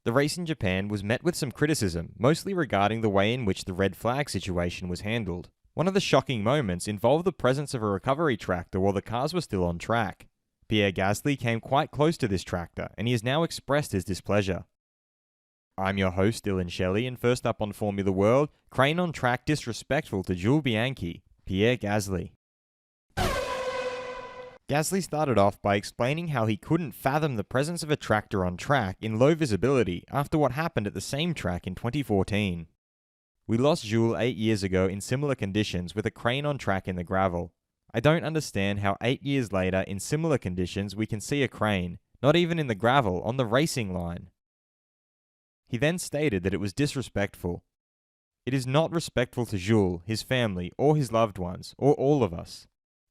The race in Japan was met with some criticism, mostly regarding the way in which the red flag situation was handled. One of the shocking moments involved the presence of a recovery tractor while the cars were still on track. Pierre Gasly came quite close to this tractor, and he has now expressed his displeasure. I'm your host, Dillon Shelley, and first up on Formula World, crane on track disrespectful to Jules Bianchi, Pierre Gasly. Gasly started off by explaining how he couldn't fathom the presence of a tractor on track in low visibility after what happened at the same track in 2014. We lost Jules 8 years ago in similar conditions with a crane on track in the gravel. I don't understand how 8 years later in similar conditions we can see a crane, not even in the gravel, on the racing line. He then stated that it was disrespectful. It is not respectful to Jules, his family, or his loved ones, or all of us.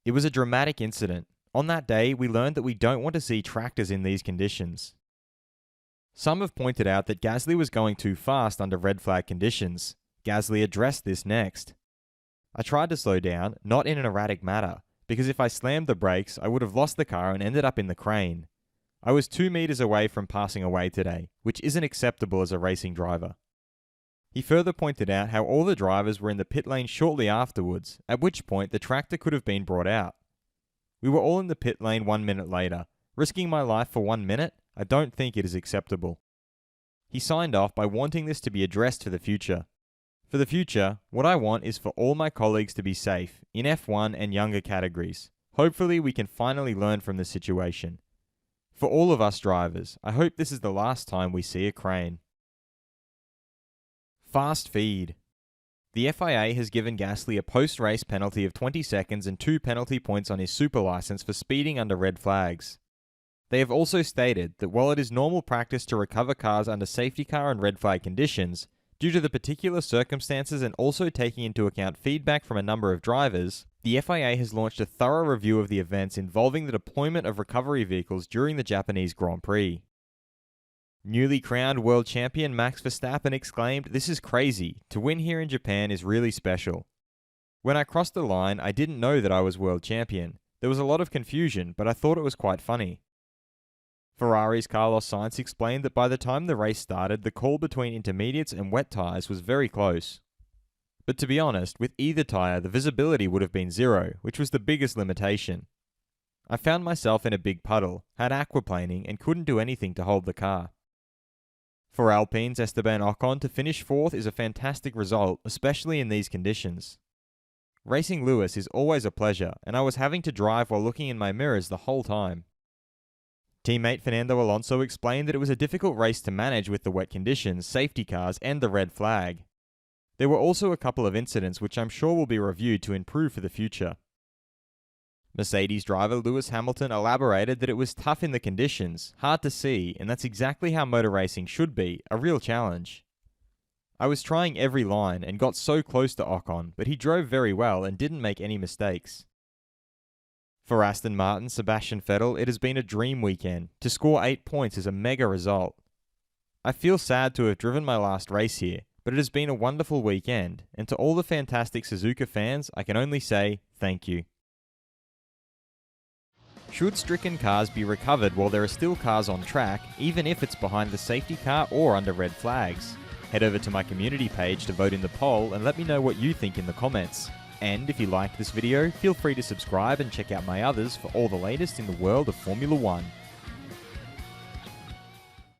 It was a dramatic incident. On that day, we learned that we don't want to see tractors in these conditions. Some have pointed out that Gasly was going too fast under red flag conditions. Gasly addressed this next. I tried to slow down, not in an erratic manner, because if I slammed the brakes, I would have lost the car and ended up in the crane. I was 2 meters away from passing away today, which isn't acceptable as a racing driver. He further pointed out how all the drivers were in the pit lane shortly afterwards, at which point the tractor could have been brought out. We were all in the pit lane 1 minute later. Risking my life for 1 minute? I don't think it is acceptable. He signed off by wanting this to be addressed for the future. For the future, what I want is for all my colleagues to be safe, in F1 and younger categories. Hopefully we can finally learn from this situation. For all of us drivers, I hope this is the last time we see a crane. Fast feed. The FIA has given Gasly a post-race penalty of 20 seconds and 2 penalty points on his super license for speeding under red flags. They have also stated that while it is normal practice to recover cars under safety car and red flag conditions, due to the particular circumstances and also taking into account feedback from a number of drivers, the FIA has launched a thorough review of the events involving the deployment of recovery vehicles during the Japanese Grand Prix. Newly crowned world champion Max Verstappen exclaimed, "This is crazy. To win here in Japan is really special. When I crossed the line, I didn't know that I was world champion. There was a lot of confusion, but I thought it was quite funny." Ferrari's Carlos Sainz explained that by the time the race started, the call between intermediates and wet tyres was very close. But to be honest, with either tyre, the visibility would have been zero, which was the biggest limitation. I found myself in a big puddle, had aquaplaning, and couldn't do anything to hold the car. For Alpine's Esteban Ocon to finish 4th is a fantastic result, especially in these conditions. Racing Lewis is always a pleasure, and I was having to drive while looking in my mirrors the whole time. Teammate Fernando Alonso explained that it was a difficult race to manage with the wet conditions, safety cars, and the red flag. There were also a couple of incidents which I'm sure will be reviewed to improve for the future. Mercedes driver Lewis Hamilton elaborated that it was tough in the conditions, hard to see, and that's exactly how motor racing should be, a real challenge. I was trying every line and got so close to Ocon, but he drove very well and didn't make any mistakes. For Aston Martin Sebastian Vettel, it has been a dream weekend. To score 8 points is a mega result. I feel sad to have driven my last race here, but it has been a wonderful weekend, and to all the fantastic Suzuka fans, I can only say thank you. Should stricken cars be recovered while there are still cars on track, even if it's behind the safety car or under red flags? Head over to my community page to vote in the poll and let me know what you think in the comments. And if you liked this video, feel free to subscribe and check out my others for all the latest in the world of Formula 1.